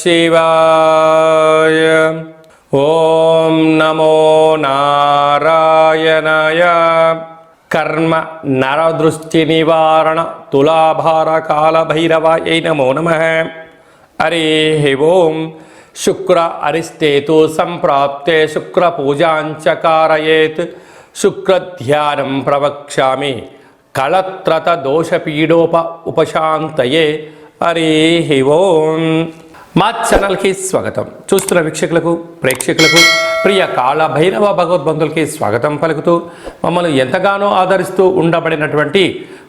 శివాయ. ఓం నమో నారాయణాయ. కర్మ నరదృష్టి నివారణ తులాభార కాల భైరవాయ నమో నమః. హరి ఓం. శుక్ర అరిష్టేతు సంప్రాప్తే శుక్ర పూజాంచ కారయేత్. శుక్రధ్యానం ప్రవక్ష్యామి కళత్రత దోషపీడోప ఉపశాంతయే. హరి ఓం. మా ఛానల్కి స్వాగతం. చూస్తున్న వీక్షకులకు ప్రేక్షకులకు ప్రియ కాళభైరవ భగవద్బంధులకి స్వాగతం పలుకుతూ మమ్మల్ని ఎంతగానో ఆదరిస్తూ ఉండబడినటువంటి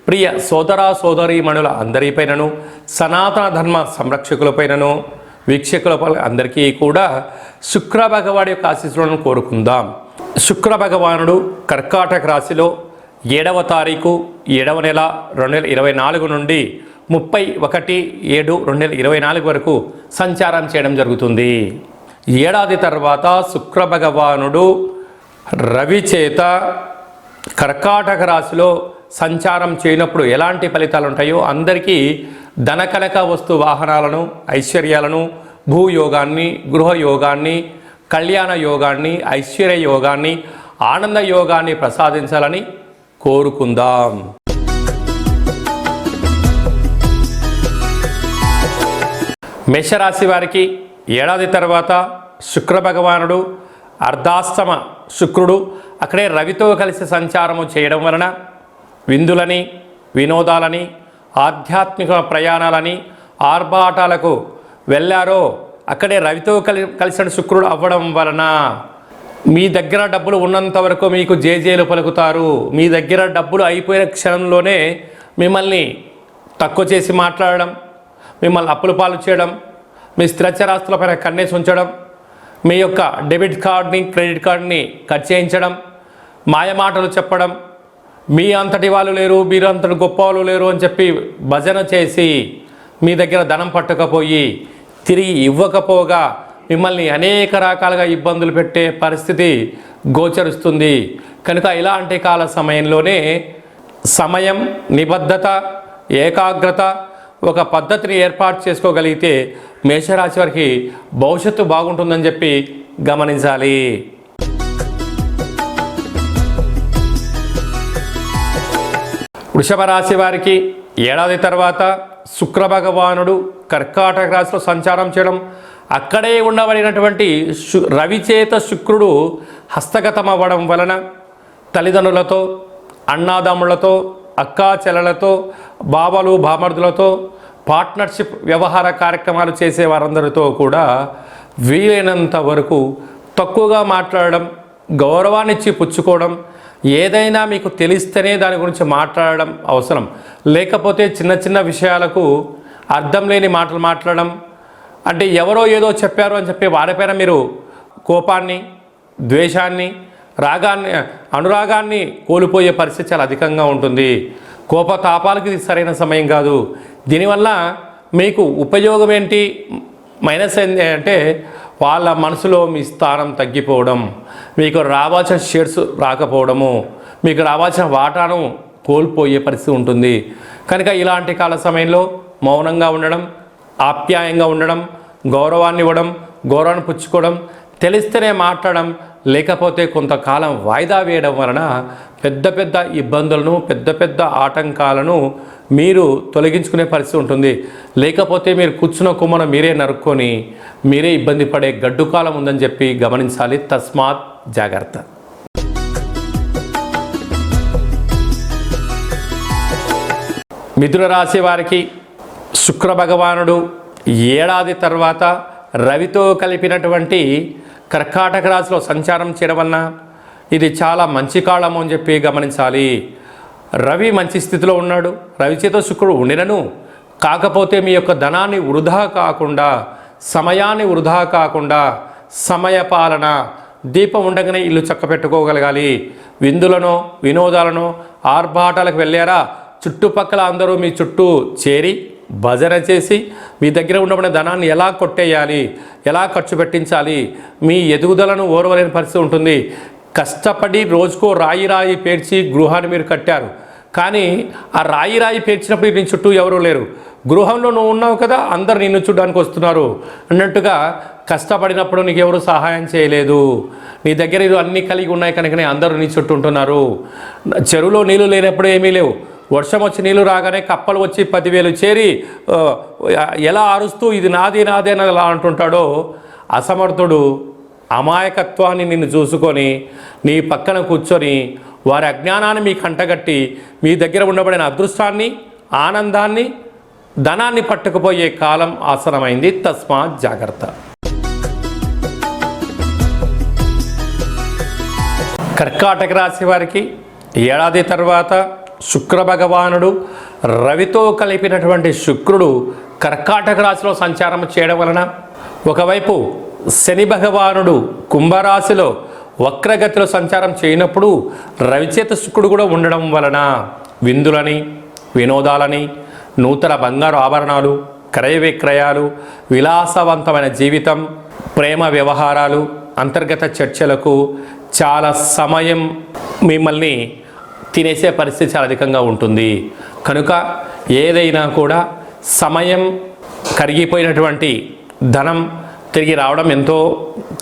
ప్రియ సోదర సోదరీమణుల అందరిపైనను సనాతన ధర్మ సంరక్షకులపైనను వీక్షకులపై అందరికీ కూడా శుక్ర భగవాడి యొక్క ఆశీస్సులను కోరుకుందాం. శుక్ర భగవానుడు కర్కాటక రాశిలో 7వ తారీఖు 7వ నెల 2024 నుండి 31/7/2024 వరకు సంచారం చేయడం జరుగుతుంది. ఏడాది తర్వాత శుక్ర భగవానుడు రవి చేత కర్కాటక రాశిలో సంచారం చేయనప్పుడు ఎలాంటి ఫలితాలు ఉంటాయో అందరికీ ధనకనక వస్తు వాహనాలను, ఐశ్వర్యాలను, భూయోగాన్ని, గృహయోగాన్ని, కళ్యాణ యోగాన్ని, ఐశ్వర్య యోగాన్ని, ఆనంద యోగాన్ని ప్రసాదించాలని కోరుకుందాం. మేషరాశి వారికి ఏడాది తర్వాత శుక్ర భగవానుడు అర్ధాష్టమ శుక్రుడు అక్కడే రవితో కలిసి సంచారము చేయడం వలన విందులని, వినోదాలని, ఆధ్యాత్మిక ప్రయాణాలని, ఆర్భాటాలకు వెళ్ళారో అక్కడే రవితో కలిసిన శుక్రుడు అవ్వడం వలన మీ దగ్గర డబ్బులు ఉన్నంత వరకు మీకు జేజేలు పలుకుతారు. మీ దగ్గర డబ్బులు అయిపోయిన క్షణంలోనే మిమ్మల్ని తక్కువ చేసి మాట్లాడడం, మిమ్మల్ని అప్పుల పాలు చేయడం, మీ స్థిరచరాస్తులపైన కన్నేసి ఉంచడం, మీ యొక్క డెబిట్ కార్డ్ని, క్రెడిట్ కార్డ్ని కట్ చేయించడం, మాయమాటలు చెప్పడం, మీ అంతటి వాళ్ళు లేరు, మీరు అంతటి గొప్ప వాళ్ళు లేరు అని చెప్పి భజన చేసి మీ దగ్గర ధనం పట్టుకపోయి తిరిగి ఇవ్వకపోగా మిమ్మల్ని అనేక రకాలుగా ఇబ్బందులు పెట్టే పరిస్థితి గోచరిస్తుంది. కనుక ఇలాంటి కాల సమయంలోనే సమయం, నిబద్ధత, ఏకాగ్రత, ఒక పద్ధతిని ఏర్పాటు చేసుకోగలిగితే మేషరాశి వారికి భవిష్యత్తు బాగుంటుందని చెప్పి గమనించాలి. వృషభ రాశి వారికి ఏడాది తర్వాత శుక్ర భగవానుడు కర్కాటక రాశిలో సంచారం చేయడం, అక్కడే ఉండబడినటువంటి రవిచేత శుక్రుడు హస్తగతం అవ్వడం వలన తల్లిదండ్రులతో, అన్నాదమ్ములతో, అక్కా చెల్లెలతో, బావలు బామర్దులతో పార్ట్నర్షిప్ వ్యవహార కార్యక్రమాలు చేసే వారందరితో కూడా వీలైనంత వరకు తక్కువగా మాట్లాడడం, గౌరవాన్నిచ్చి పుచ్చుకోవడం, ఏదైనా మీకు తెలిస్తేనే దాని గురించి మాట్లాడడం అవసరం. లేకపోతే చిన్న చిన్న విషయాలకు అర్థం లేని మాటలు మాట్లాడడం, అంటే ఎవరో ఏదో చెప్పారు అని చెప్పి వారిపైన మీరు కోపాన్ని, ద్వేషాన్ని, రాగాన్ని, అనురాగాన్ని కోల్పోయే పరిస్థితి చాలా అధికంగా ఉంటుంది. కోపతాపాలకి ఇది సరైన సమయం కాదు. దీనివల్ల మీకు ఉపయోగం ఏంటి, మైనస్ ఏంటి అంటే వాళ్ళ మనసులో మీ స్థానం తగ్గిపోవడం, మీకు రావాల్సిన షేర్స్ రాకపోవడము, మీకు రావాల్సిన వాటాను కోల్పోయే పరిస్థితి ఉంటుంది. కనుక ఇలాంటి కాల సమయంలో మౌనంగా ఉండడం, ఆప్యాయంగా ఉండడం, గౌరవాన్ని ఇవ్వడం, గౌరవాన్ని పుచ్చుకోవడం, తెలిస్తేనే మాట్లాడడం, లేకపోతే కొంతకాలం వాయిదా వేయడం వలన పెద్ద పెద్ద ఇబ్బందులను, పెద్ద పెద్ద ఆటంకాలను మీరు తొలగించుకునే పరిస్థితి ఉంటుంది. లేకపోతే మీరు కూర్చున్న కొమ్మను మీరే నరుక్కొని మీరే ఇబ్బంది పడే గడ్డు కాలం ఉందని చెప్పి గమనించాలి. తస్మాత్ జాగ్రత్త. మిథున రాశి వారికి శుక్ర భగవానుడు ఏడాది తర్వాత రవితో కలిపినటువంటి కర్కాటక రాశిలో సంచారం చేయడం వలన ఇది చాలా మంచి కాలము అని చెప్పి గమనించాలి. రవి మంచి స్థితిలో ఉన్నాడు, రవి చేత శుక్రుడు ఉండినను, కాకపోతే మీ యొక్క ధనాన్ని వృధా కాకుండా, సమయాన్ని వృధా కాకుండా, సమయపాలన, దీపం ఉండగానే ఇల్లు చక్క పెట్టుకోగలగాలి. విందులను, వినోదాలను, ఆర్భాటాలకు వెళ్ళారా, చుట్టుపక్కల అందరూ మీ చుట్టూ చేరి భజన చేసి మీ దగ్గర ఉండబడిన ధనాన్ని ఎలా కొట్టేయాలి, ఎలా ఖర్చు పెట్టించాలి, మీ ఎదుగుదలను ఓర్వలేని పరిస్థితి ఉంటుంది. కష్టపడి రోజుకో రాయి పేర్చి గృహాన్ని మీరు కట్టారు, కానీ ఆ రాయి పేర్చినప్పుడు మీ చుట్టూ ఎవరూ లేరు. గృహంలో నువ్వు ఉన్నావు కదా, అందరు నిన్ను చూడడానికి వస్తున్నారు అన్నట్టుగా కష్టపడినప్పుడు నీకు ఎవరు సహాయం చేయలేదు. నీ దగ్గర ఇది అన్నీ కలిగి ఉన్నాయి కనుకనే అందరూ నీ చుట్టూ ఉంటున్నారు. చెరువులో నీళ్ళు లేనప్పుడు ఏమీ లేవు. వర్షం వచ్చి నీళ్ళు రాగానే కప్పలు వచ్చి 10,000 చేరి ఎలా అరుస్తూ ఇది నాది నాది అని ఎలా అంటుంటాడో, అసమర్థుడు అమాయకత్వాన్ని నిన్ను చూసుకొని నీ పక్కన కూర్చొని వారి అజ్ఞానాన్ని మీ కంటగట్టి మీ దగ్గర ఉండబడిన అదృష్టాన్ని, ఆనందాన్ని, ధనాన్ని పట్టుకుపోయే కాలం ఆసనమైంది. తస్మాత్ జాగ్రత్త. కర్కాటక రాశి వారికి ఏడాది తర్వాత శుక్ర భగవానుడు రవితో కలిపినటువంటి శుక్రుడు కర్కాటక రాశిలో సంచారం చేయడం వలన, ఒకవైపు శని భగవానుడు కుంభరాశిలో వక్రగతిలో సంచారం చేయనప్పుడు రవిచేత శుక్రుడు కూడా ఉండడం వలన విందులని, వినోదాలని, నూతన బంగారు ఆభరణాలు, క్రయ విక్రయాలు, విలాసవంతమైన జీవితం, ప్రేమ వ్యవహారాలు, అంతర్గత చర్చలకు చాలా సమయం మిమ్మల్ని తినేసే పరిస్థితి చాలా అధికంగా ఉంటుంది. కనుక ఏదైనా కూడా సమయం కరిగిపోయినటువంటి ధనం తిరిగి రావడం ఎంతో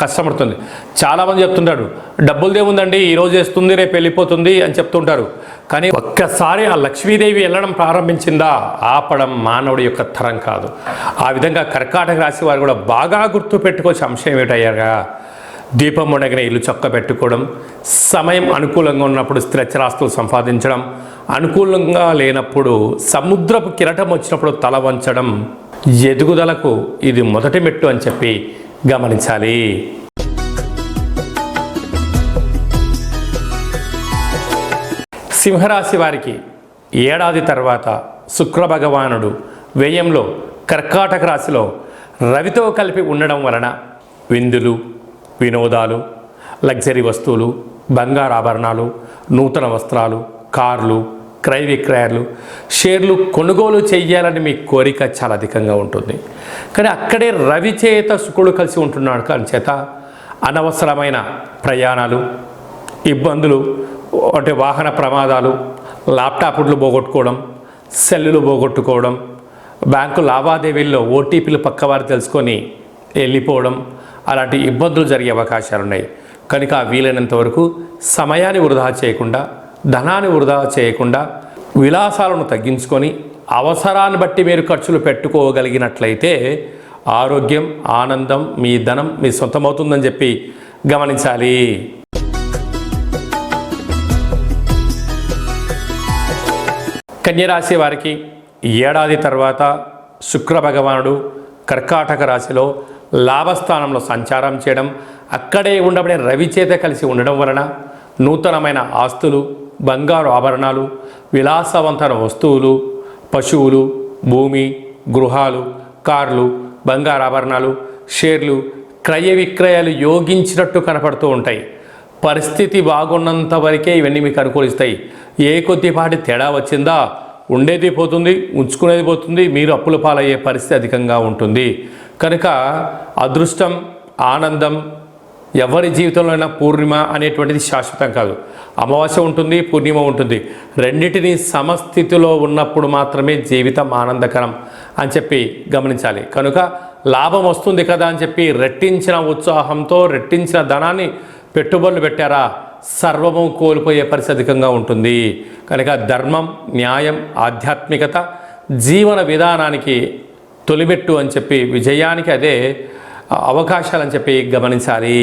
కష్టపడుతుంది. చాలామంది చెప్తుంటారు డబ్బులు దేవుందండి, ఈరోజు వేస్తుంది రేపు వెళ్ళిపోతుంది అని చెప్తుంటారు. కానీ ఒక్కసారి ఆ లక్ష్మీదేవి వెళ్ళడం ప్రారంభించిందా ఆపడం మానవుడి యొక్క తరం కాదు. ఆ విధంగా కర్కాటక రాశి వారు కూడా బాగా గుర్తు పెట్టుకోవచ్చు. అంశం ఏమిటయ్యాగా, దీపం ఉండగానే ఇల్లు చక్క పెట్టుకోవడం, సమయం అనుకూలంగా ఉన్నప్పుడు స్థిరచరాస్తులు సంపాదించడం, అనుకూలంగా లేనప్పుడు సముద్రపు కిరటం వచ్చినప్పుడు తల వంచడం ఎదుగుదలకు ఇది మొదటి మెట్టు అని చెప్పి గమనించాలి. సింహరాశి వారికి ఏడాది తర్వాత శుక్ర భగవానుడు వ్యయంలో కర్కాటక రాశిలో రవితో కలిపి ఉండడం వలన విందులు, వినోదాలు, లగ్జరీ వస్తువులు, బంగారు ఆభరణాలు, నూతన వస్త్రాలు, కార్లు, క్రయ విక్రయాలు, షేర్లు కొనుగోలు చేయాలని మీ కోరిక చాలా అధికంగా ఉంటుంది. కానీ అక్కడే రవి చేత శుక్రుడు కలిసి ఉంటున్నాడు. కానీ చేత అనవసరమైన ప్రయాణాలు, ఇబ్బందులు, అంటే వాహన ప్రమాదాలు, ల్యాప్టాప్లు పోగొట్టుకోవడం, సెల్లులు పోగొట్టుకోవడం, బ్యాంకు లావాదేవీల్లో ఓటీపీలు పక్కవారు తెలుసుకొని వెళ్ళిపోవడం, అలాంటి ఇబ్బందులు జరిగే అవకాశాలు ఉన్నాయి. కనుక వీలైనంత వరకు సమయాన్ని వృధా చేయకుండా, ధనాన్ని వృధా చేయకుండా, విలాసాలను తగ్గించుకొని అవసరాన్ని బట్టి మీరు ఖర్చులు పెట్టుకోగలిగినట్లయితే ఆరోగ్యం, ఆనందం, మీ ధనం మీ సొంతమవుతుందని చెప్పి గమనించాలి. కన్యరాశి వారికి ఏడాది తర్వాత శుక్ర భగవానుడు కర్కాటక రాశిలో లాభస్థానంలో సంచారం చేయడం, అక్కడే ఉండబడిన రవి చేత కలిసి ఉండడం వలన నూతనమైన ఆస్తులు, బంగారు ఆభరణాలు, విలాసవంతమైన వస్తువులు, పశువులు, భూమి, గృహాలు, కార్లు, బంగారు ఆభరణాలు, షేర్లు, క్రయ విక్రయాలు యోగించినట్టు కనపడుతూ ఉంటాయి. పరిస్థితి బాగున్నంత వరకే ఇవన్నీ మీకు అనుకూలిస్తాయి. ఏ కొద్దిపాటి తేడా వచ్చిందా ఉండేది పోతుంది, ఉంచుకునేది పోతుంది, మీరు అప్పుల పాలయ్యే పరిస్థితి అధికంగా ఉంటుంది. కనుక అదృష్టం, ఆనందం ఎవరి జీవితంలోనైనా పూర్ణిమ అనేటువంటిది శాశ్వతం కాదు. అమావాస్య ఉంటుంది, పూర్ణిమ ఉంటుంది. రెండింటినీ సమస్థితిలో ఉన్నప్పుడు మాత్రమే జీవితం ఆనందకరం అని చెప్పి గమనించాలి. కనుక లాభం వస్తుంది కదా అని చెప్పి రెట్టించిన ఉత్సాహంతో రెట్టించిన ధనాన్ని పెట్టుబడులు పెట్టారా, సర్వము కోల్పోయే పరిస్థితి అధికంగా ఉంటుంది. కనుక ధర్మం, న్యాయం, ఆధ్యాత్మికత జీవన విధానానికి తొలిమెట్టు అని చెప్పి, విజయానికి అదే అవకాశాలని చెప్పి గమనించాలి.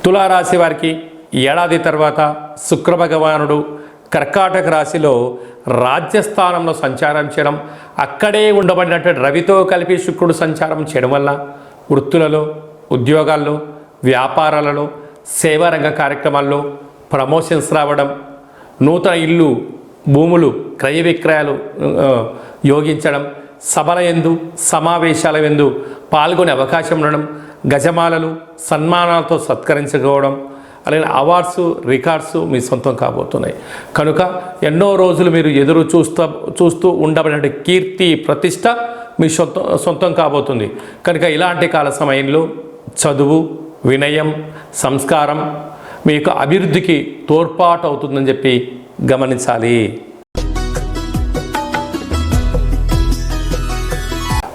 తులారాశి వారికి ఏడాది తర్వాత శుక్ర భగవానుడు కర్కాటక రాశిలో రాజ్యస్థానంలో సంచారం చేయడం, అక్కడే ఉండబడినటువంటి రవితో కలిపి శుక్రుడు సంచారం చేయడం వల్ల వృత్తులలో, ఉద్యోగాల్లో, వ్యాపారాలలో, సేవారంగ కార్యక్రమాల్లో ప్రమోషన్స్ రావడం, నూతన ఇల్లు, భూములు, క్రయ విక్రయాలు యోగించడం, సభల యందు, సమావేశాల యందు పాల్గొనే అవకాశం ఉండడం, గజమాలలు, సన్మానాలతో సత్కరించుకోవడం, అలాగే అవార్డ్స్, రికార్డ్స్ మీ సొంతం కాబోతున్నాయి. కనుక ఎన్నో రోజులు మీరు ఎదురు చూస్తూ ఉండబడిన కీర్తి, ప్రతిష్ట మీ సొంతం కాబోతుంది. కనుక ఇలాంటి కాల సమయంలో చదువు, వినయం, సంస్కారం మీకు అభివృద్ధికి తోడ్పాటు అవుతుందని చెప్పి గమనించాలి.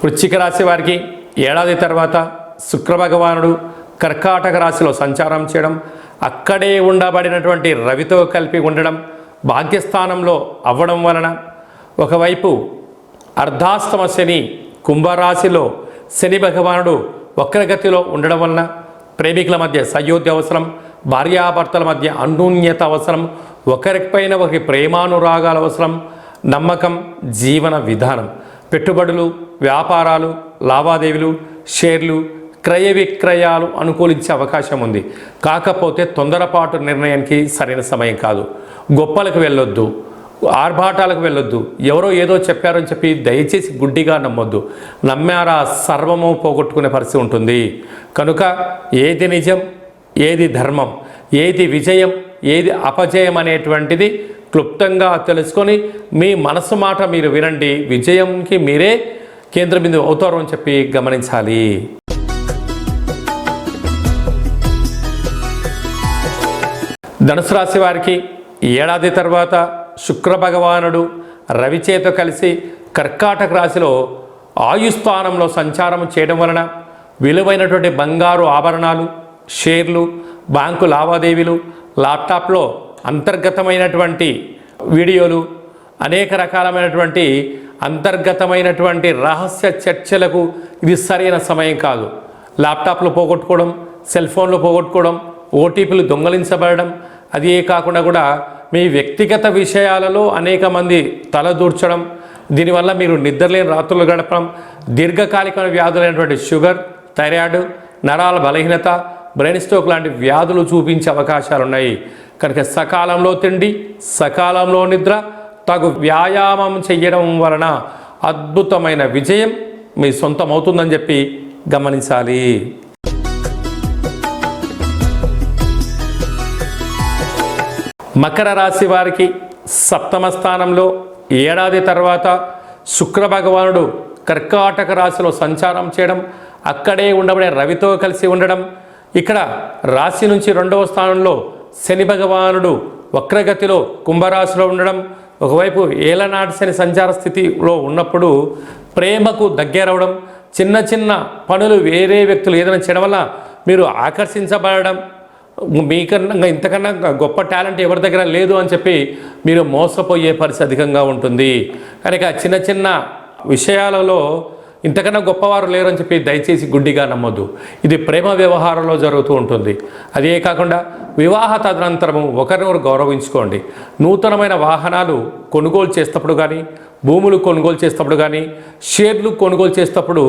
వృశ్చిక రాశి వారికి ఏడాది తర్వాత శుక్రభగవానుడు కర్కాటక రాశిలో సంచారం చేయడం, అక్కడే ఉండబడినటువంటి రవితో కలిపి ఉండడం, భాగ్యస్థానంలో అవ్వడం వలన ఒకవైపు అర్ధాస్తమ శని కుంభరాశిలో శని భగవానుడు వక్రగతిలో ఉండడం వలన ప్రేమికుల మధ్య సయోధ్య అవసరం, భార్యాభర్తల మధ్య అన్యోన్యత అవసరం, ఒకరిపైన ఒకరి ప్రేమానురాగాలు అవసరం, నమ్మకం, జీవన విధానం, పెట్టుబడులు, వ్యాపారాలు, లావాదేవీలు, షేర్లు, క్రయ విక్రయాలు అనుకూలించే అవకాశం ఉంది. కాకపోతే తొందరపాటు నిర్ణయానికి సరైన సమయం కాదు. గొప్పలకు వెళ్ళొద్దు, ఆర్భాటాలకు వెళ్ళొద్దు. ఎవరో ఏదో చెప్పారని చెప్పి దయచేసి గుడ్డిగా నమ్మొద్దు. నమ్మారా సర్వము పోగొట్టుకునే పరిస్థితి ఉంటుంది. కనుక ఏది నిజం, ఏది ధర్మం, ఏది విజయం, ఏది అపజయం అనేటువంటిది క్లుప్తంగా తెలుసుకొని మీ మనసు మాట మీరు వినండి. విజయంకి మీరే కేంద్ర బిందువు అవుతారు అని చెప్పి గమనించాలి. ధనుసు రాశి వారికి ఏడాది తర్వాత శుక్ర భగవానుడు రవిచేతో కలిసి కర్కాటక రాశిలో ఆయుస్థానంలో సంచారం చేయడం వలన విలువైనటువంటి బంగారు ఆభరణాలు, షేర్లు, బ్యాంకు లావాదేవీలు, ల్యాప్టాప్లో అంతర్గతమైనటువంటి వీడియోలు, అనేక రకాలమైనటువంటి అంతర్గతమైనటువంటి రహస్య చర్చలకు ఇది సరైన సమయం కాదు. ల్యాప్టాప్లు పోగొట్టుకోవడం, సెల్ ఫోన్లు పోగొట్టుకోవడం, ఓటీపీలు దొంగలించబడడం, అదే కాకుండా కూడా మీ వ్యక్తిగత విషయాలలో అనేక మంది తలదూర్చడం, దీనివల్ల మీరు నిద్రలేని రాత్రులు గడపడం, దీర్ఘకాలిక వ్యాధులైనటువంటి షుగర్, థైరాయిడ్, నరాల బలహీనత, బ్రెయిన్ స్ట్రోక్ లాంటి వ్యాధులు చూపించే అవకాశాలు ఉన్నాయి. కనుక సకాలంలో తిండి, సకాలంలో నిద్ర, తగు వ్యాయామం చేయడం వలన అద్భుతమైన విజయం మీ సొంతం అవుతుందని చెప్పి గమనించాలి. మకర రాశి వారికి సప్తమ స్థానంలో ఏడాది తర్వాత శుక్ర భగవానుడు కర్కాటక రాశిలో సంచారం చేయడం, అక్కడే ఉండబడే రవితో కలిసి ఉండడం, ఇక్కడ రాశి నుంచి రెండవ స్థానంలో శని భగవానుడు వక్రగతిలో కుంభరాశిలో ఉండడం, ఒకవైపు ఏలనాటి శని సంచార స్థితిలో ఉన్నప్పుడు ప్రేమకు దగ్గరవడం, చిన్న చిన్న పనులు వేరే వ్యక్తులు ఏదైనా చేయడం వల్ల మీరు ఆకర్షించబడడం, మీకన్నా ఇంతకన్నా గొప్ప టాలెంట్ ఎవరి దగ్గర లేదు అని చెప్పి మీరు మోసపోయే పరిస్థితి అధికంగా ఉంటుంది. కనుక చిన్న చిన్న విషయాలలో ఇంతకన్నా గొప్పవారు లేరు అని చెప్పి దయచేసి గుడ్డిగా నమ్మొద్దు. ఇది ప్రేమ వ్యవహారంలో జరుగుతూ ఉంటుంది. అదే కాకుండా వివాహ తదనంతరము ఒకరినొకరు గౌరవించుకోండి. నూతనమైన వాహనాలు కొనుగోలు చేసేటప్పుడు కానీ, భూములు కొనుగోలు చేసేటప్పుడు కానీ, షేర్లు కొనుగోలు చేసేటప్పుడు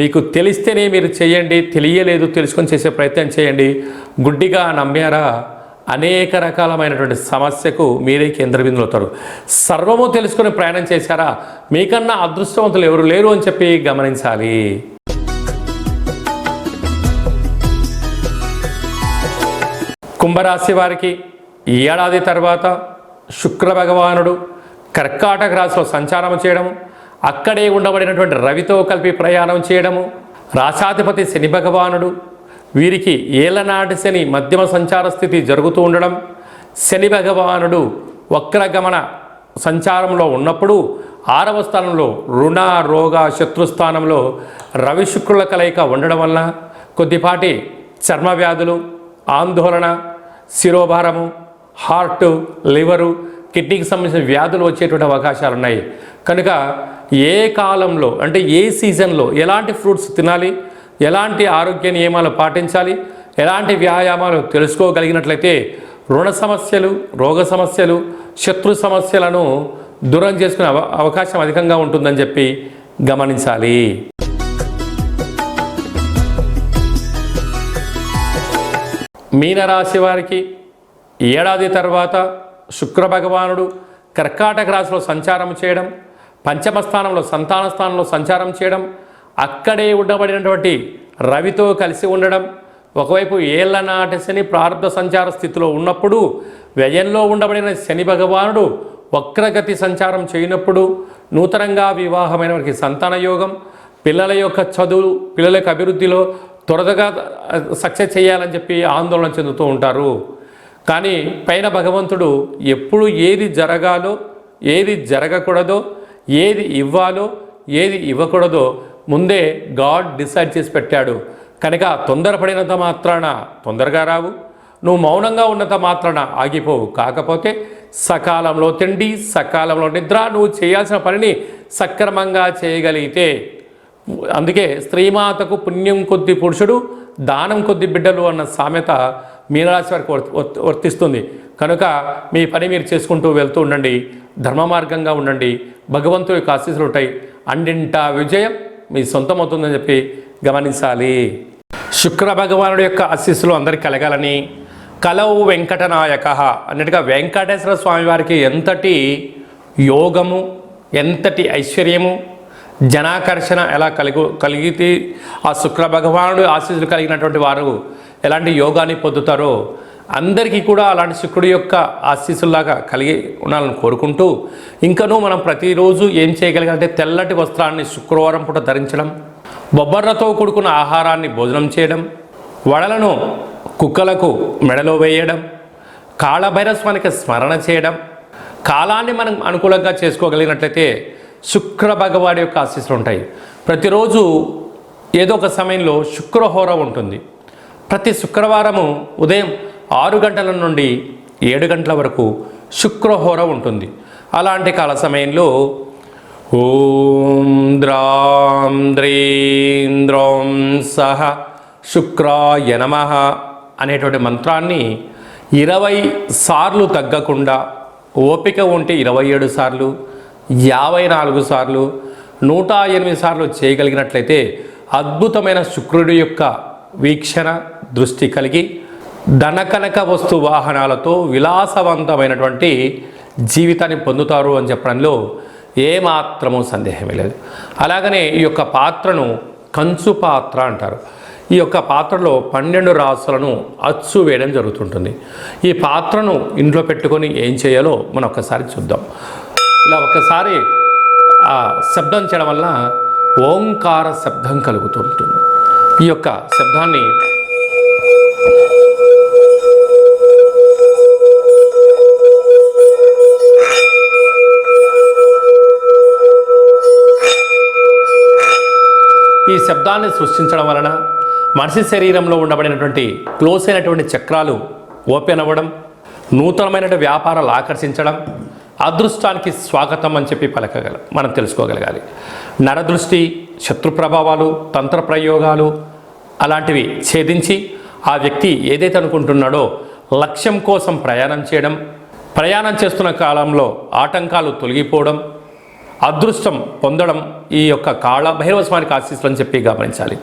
మీకు తెలిస్తేనే మీరు చేయండి, తెలియలేదు తెలుసుకొని చేసే ప్రయత్నం చేయండి. గుడ్డిగా నమ్మారా అనేక రకాలమైనటువంటి సమస్యకు మీరే కేంద్ర బిందువులు అవుతారు. సర్వము తెలుసుకొని ప్రయాణం చేశారా మీకన్నా అదృష్టవంతులు ఎవరు లేరు అని చెప్పి గమనించాలి. కుంభరాశి వారికి ఏడాది తర్వాత శుక్ర భగవానుడు కర్కాటక రాశిలో సంచారం చేయడము, అక్కడే ఉండబడినటువంటి రవితో కలిపి ప్రయాణం చేయడము, రాశాధిపతి శని భగవానుడు వీరికి ఏలనాటి శని మధ్యమ సంచార స్థితి జరుగుతూ ఉండడం, శని భగవానుడు వక్రగమన సంచారంలో ఉన్నప్పుడు 6వ స్థానంలో రుణ, రోగ, శత్రుస్థానంలో రవి శుక్రుల కలయిక ఉండడం వలన కొద్దిపాటి చర్మ వ్యాధులు, ఆందోళన, శిరోభారము, హార్ట్, లివరు, కిడ్నీకి సంబంధించిన వ్యాధులు వచ్చేటువంటి అవకాశాలు ఉన్నాయి. కనుక ఏ కాలంలో అంటే ఏ సీజన్లో ఎలాంటి ఫ్రూట్స్ తినాలి, ఎలాంటి ఆరోగ్య నియమాలు పాటించాలి, ఎలాంటి వ్యాయామాలు తెలుసుకోగలిగినట్లయితే రుణ సమస్యలు, రోగ సమస్యలు, శత్రు సమస్యలను దూరం చేసుకునే అవకాశం అధికంగా ఉంటుందని చెప్పి గమనించాలి. మీనరాశి వారికి ఏడాది తర్వాత శుక్ర భగవానుడు కర్కాటక రాశిలో సంచారం చేయడం, పంచమ స్థానంలో సంతాన స్థానంలో సంచారం చేయడం, అక్కడే ఉండబడినటువంటి రవితో కలిసి ఉండడం, ఒకవైపు ఏళ్లనాటి శని ప్రారంభ సంచార స్థితిలో ఉన్నప్పుడు వ్యయంలో ఉండబడిన శని భగవానుడు వక్రగతి సంచారం చేయనప్పుడు నూతనంగా వివాహమైన వారికి సంతాన యోగం, పిల్లల యొక్క చదువు, పిల్లల యొక్క అభివృద్ధిలో త్వరగా సక్సెస్ చేయాలని చెప్పి ఆందోళన చెందుతూ ఉంటారు. కానీ పైన భగవంతుడు ఎప్పుడు ఏది జరగాలో, ఏది జరగకూడదో, ఏది ఇవ్వాలో, ఏది ఇవ్వకూడదో ముందే గాడ్ డిసైడ్ చేసి పెట్టాడు. కనుక తొందరపడినంత మాత్రాన తొందరగా రావు, నువ్వు మౌనంగా ఉన్నంత మాత్రాన ఆగిపోవు. కాకపోతే సకాలంలో తిండి, సకాలంలో నిద్ర, నువ్వు చేయాల్సిన పనిని సక్రమంగా చేయగలిగితే, అందుకే స్త్రీమాతకు పుణ్యం కొద్ది పురుషుడు, దానం కొద్ది బిడ్డలు అన్న సామెత మీనరాశి వారికి వర్తిస్తుంది. కనుక మీ పని మీరు చేసుకుంటూ వెళ్తూ ఉండండి, ధర్మ మార్గంగా ఉండండి, భగవంతుడి యొక్క ఆశీస్సులు ఉంటాయి, అన్నింటా విజయం మీ సొంతం అవుతుందని చెప్పి గమనించాలి. శుక్ర భగవానుడి యొక్క ఆశీస్సులు అందరికీ కలగాలని, కలవు వెంకటనాయక అన్నట్టుగా వెంకటేశ్వర స్వామి వారికి ఎంతటి యోగము, ఎంతటి ఐశ్వర్యము, జనాకర్షణ ఎలా కలిగితే ఆ శుక్ర భగవానుడు ఆశీస్సులు కలిగినటువంటి వారు ఎలాంటి యోగాన్ని పొందుతారో అందరికీ కూడా అలాంటి శుక్రుడి యొక్క ఆశీస్సులాగా కలిగి ఉండాలని కోరుకుంటూ, ఇంకనూ మనం ప్రతిరోజు ఏం చేయగలిగాలంటే తెల్లటి వస్త్రాన్ని శుక్రవారం పూట ధరించడం, బొబ్బర్లతో కూడుకున్న ఆహారాన్ని భోజనం చేయడం, వడలను కుక్కలకు మెడలో వేయడం, కాళభైరస్వానికి స్మరణ చేయడం, కాలాన్ని మనం అనుకూలంగా చేసుకోగలిగినట్లయితే శుక్ర భగవాడి యొక్క ఆశీస్సులు ఉంటాయి. ప్రతిరోజు ఏదో ఒక సమయంలో శుక్రహోర ఉంటుంది. ప్రతి శుక్రవారము ఉదయం 6 గంటల నుండి 7 గంటల వరకు శుక్రహోర ఉంటుంది. అలాంటి కాల సమయంలో ఓం ద్రాం ద్రీం ద్రౌం సహ శుక్రాయ నమః అనేటువంటి మంత్రాన్ని 20 సార్లు తగ్గకుండా, ఓపిక ఉంటే 27 సార్లు, 54 సార్లు, 108 సార్లు చేయగలిగినట్లయితే అద్భుతమైన శుక్రుడి యొక్క వీక్షణ దృష్టి కలిగి ధనకనక వస్తు వాహనాలతో విలాసవంతమైనటువంటి జీవితాన్ని పొందుతారు అని చెప్పడంలో ఏమాత్రమూ సందేహమే లేదు. అలాగనే ఈ యొక్క పాత్రను కంచు పాత్ర అంటారు. ఈ యొక్క పాత్రలో 12 రాసులను అచ్చు వేయడం జరుగుతుంటుంది. ఈ పాత్రను ఇంట్లో పెట్టుకొని ఏం చేయాలో మనం ఒక్కసారి చూద్దాం. ఇలా ఒక్కసారి ఆ శబ్దం చేయడం వల్ల ఓంకార శబ్దం కలుగుతుంటుంది. ఈ యొక్క శబ్దాన్ని సృష్టించడం వలన మనిషి శరీరంలో ఉండబడినటువంటి క్లోజ్ అయినటువంటి చక్రాలు ఓపెన్ అవ్వడం, నూతనమైన వ్యాపారాలు ఆకర్షించడం, అదృష్టానికి స్వాగతం అని చెప్పి మనం తెలుసుకోగలగాలి. నరదృష్టి, శత్రు ప్రభావాలు, తంత్ర ప్రయోగాలు అలాంటివి ఛేదించి ఆ వ్యక్తి ఏదైతే అనుకుంటున్నాడో లక్ష్యం కోసం ప్రయాణం చేస్తున్న కాలంలో ఆటంకాలు తొలగిపోవడం, అదృష్టం పొందడం ఈ యొక్క కాళ భైరవ స్వామికి ఆశీస్సులు అని చెప్పి గమనించాలి.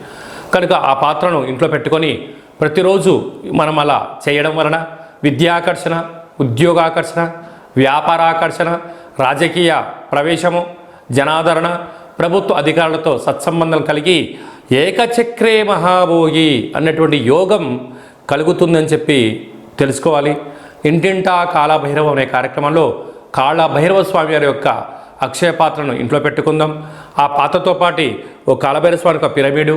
కనుక ఆ పాత్రను ఇంట్లో పెట్టుకొని ప్రతిరోజు మనం అలా చేయడం వలన విద్యాకర్షణ, ఉద్యోగాకర్షణ, వ్యాపారాకర్షణ, రాజకీయ ప్రవేశము, జనాదరణ, ప్రభుత్వ అధికారులతో సత్సంబంధాలు కలిగి ఏకచక్రే మహాభోగి అన్నటువంటి యోగం కలుగుతుందని చెప్పి తెలుసుకోవాలి. ఇంటింటా కాళభైరవ అనే కార్యక్రమంలో కాళభైరవ స్వామి వారి యొక్క అక్షయ పాత్రను ఇంట్లో పెట్టుకుందాం. ఆ పాత్రతో పాటు ఓ కాళభైరవ స్వామి యొక్క పిరమిడు,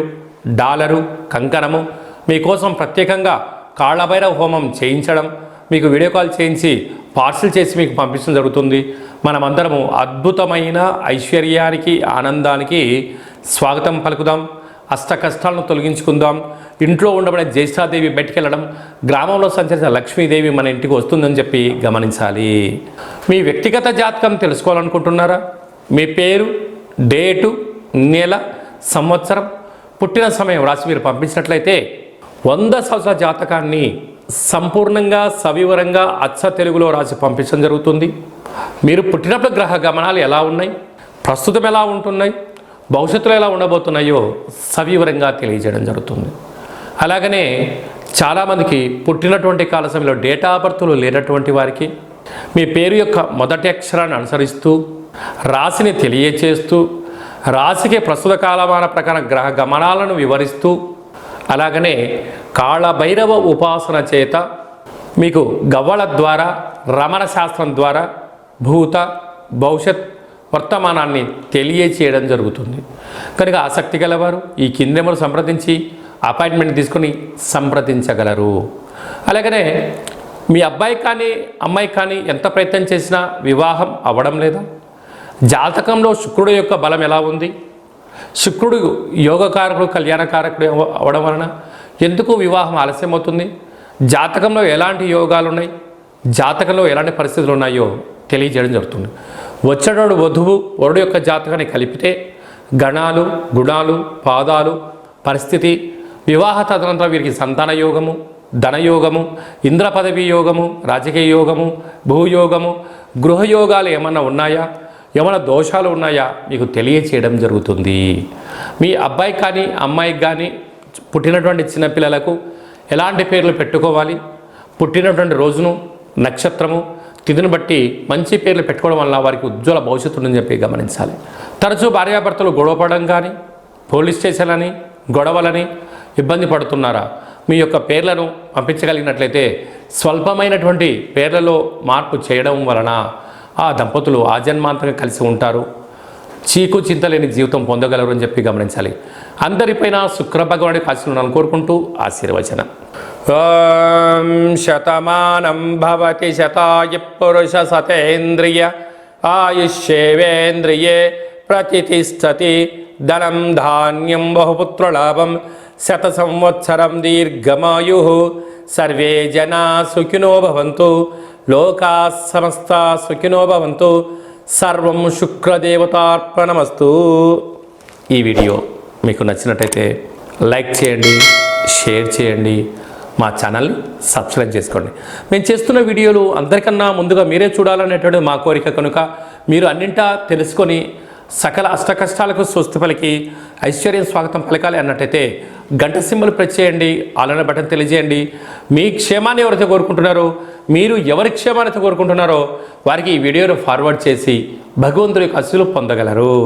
డాలరు, కంకణము మీకోసం ప్రత్యేకంగా కాళభైరవ హోమం చేయించడం, మీకు వీడియో కాల్ చేయించి పార్సిల్ చేసి మీకు పంపించడం జరుగుతుంది. మనమందరము అద్భుతమైన ఐశ్వర్యానికి, ఆనందానికి స్వాగతం పలుకుదాం. అష్ట కష్టాలను తొలగించుకుందాం. ఇంట్లో ఉండబడే జ్యేష్ఠాదేవి బయటికి వెళ్ళడం, గ్రామంలో సంచరించిన లక్ష్మీదేవి మన ఇంటికి వస్తుందని చెప్పి గమనించాలి. మీ వ్యక్తిగత జాతకం తెలుసుకోవాలనుకుంటున్నారా? మీ పేరు, డేటు, నెల, సంవత్సరం, పుట్టిన సమయం రాసి మీరు పంపించినట్లయితే 100 సంవత్సరాల జాతకాన్ని సంపూర్ణంగా సవివరంగా అచ్చ తెలుగులో రాసి పంపించడం జరుగుతుంది. మీరు పుట్టినప్పుడు గ్రహ గమనాలు ఎలా ఉన్నాయి, ప్రస్తుతం ఎలా ఉంటున్నాయి, భవిష్యత్తులో ఎలా ఉండబోతున్నాయో సవివరంగా తెలియజేయడం జరుగుతుంది. అలాగనే చాలామందికి పుట్టినటువంటి కాల సమయంలో డేటా ఆఫ్ బర్త్లు లేనటువంటి వారికి మీ పేరు యొక్క మొదటి అక్షరాన్ని అనుసరిస్తూ రాశిని తెలియచేస్తూ రాశికి ప్రస్తుత కాలమాన ప్రకారం గ్రహ గమనాలను వివరిస్తూ అలాగనే కాళభైరవ ఉపాసన చేత మీకు గవ్వల ద్వారా, రమణ శాస్త్రం ద్వారా భూత, భవిష్యత్, వర్తమానాన్ని తెలియచేయడం జరుగుతుంది. కనుక ఆసక్తి గలవారు ఈ కిందెమలు సంప్రదించి అపాయింట్మెంట్ తీసుకొని సంప్రదించగలరు. అలాగనే మీ అబ్బాయి కానీ అమ్మాయి కానీ ఎంత ప్రయత్నం చేసినా వివాహం అవ్వడం లేదా? జాతకంలో శుక్రుడు యొక్క బలం ఎలా ఉంది? శుక్రుడు యోగకారకుడు కళ్యాణకారకుడు అవ్వడం వలన ఎందుకు వివాహం ఆలస్యం అవుతుంది? జాతకంలో ఎలాంటి యోగాలు ఉన్నాయి, జాతకంలో ఎలాంటి పరిస్థితులు ఉన్నాయో తెలియజేయడం జరుగుతుంది. వచ్చేటోడు వధువు వరుడు యొక్క జాతకాన్ని కలిపితే గణాలు, గుణాలు, పాదాలు, పరిస్థితి, వివాహ తదనంతరం వీరికి సంతాన యోగము, ధనయోగము, ఇంద్ర పదవి యోగము, రాజకీయ యోగము, భూయోగము, గృహయోగాలు ఏమన్నా ఉన్నాయా, ఏమైనా దోషాలు ఉన్నాయా మీకు తెలియచేయడం జరుగుతుంది. మీ అబ్బాయి కానీ అమ్మాయికి కానీ పుట్టినటువంటి చిన్నపిల్లలకు ఎలాంటి పేర్లు పెట్టుకోవాలి, పుట్టినటువంటి రోజును, నక్షత్రము, తిథిని బట్టి మంచి పేర్లు పెట్టుకోవడం వల్ల వారికి ఉజ్వల భవిష్యత్తు ఉందని చెప్పి గమనించాలి. తరచూ భార్యాభర్తలు గొడవపడడం కానీ, పోలీస్ స్టేషన్లని, గొడవలని ఇబ్బంది పడుతున్నారా? మీ యొక్క పేర్లను పంపించగలిగినట్లయితే స్వల్పమైనటువంటి పేర్లలో మార్పు చేయడం వలన ఆ దంపతులు ఆజన్మాంతంగా కలిసి ఉంటారు, చీకు చింతలేని జీవితం పొందగలరు అని చెప్పి గమనించాలి. అందరిపైన శుక్ర భగవానుడి ఆశీర్వాదాలను కోరుకుంటూ ఆశీర్వచనం. ఓం శతమానం భవతి శతాయ పురుష శతేంద్రియ ఆయుష్యేవేంద్రియే ప్రతిష్టతి ధనం ధాన్యం బహుపుత్రలాభం శత సంవత్సరం దీర్ఘమాయు సర్వే జనా సుఖినో భవంతు లోకా సమస్తా సుఖినో భవంతు సర్వం శుక్రదేవతార్పణమస్తు. ఈ వీడియో మీకు నచ్చినట్టయితే లైక్ చేయండి, షేర్ చేయండి, మా ఛానల్ని సబ్స్క్రైబ్ చేసుకోండి. మేము చేస్తున్న వీడియోలు అందరికన్నా ముందుగా మీరే చూడాలనేటువంటి మా కోరిక కనుక మీరు అన్నింటా తెలుసుకొని సకల అష్టకష్టాలకు స్వస్తి పలికి ఐశ్వర్యం స్వాగతం పలకాలి అన్నట్టయితే గంట సింబల్ ప్రెస్ చేయండి, ఆలన బటన్ తెలియజేయండి. మీ క్షేమాన్ని ఎవరైతే కోరుకుంటున్నారో, మీరు ఎవరి క్షేమాన్ని కోరుకుంటున్నారో వారికి ఈ వీడియోను ఫార్వర్డ్ చేసి భగవంతుడి యొక్క ఆశీస్సులు పొందగలరు.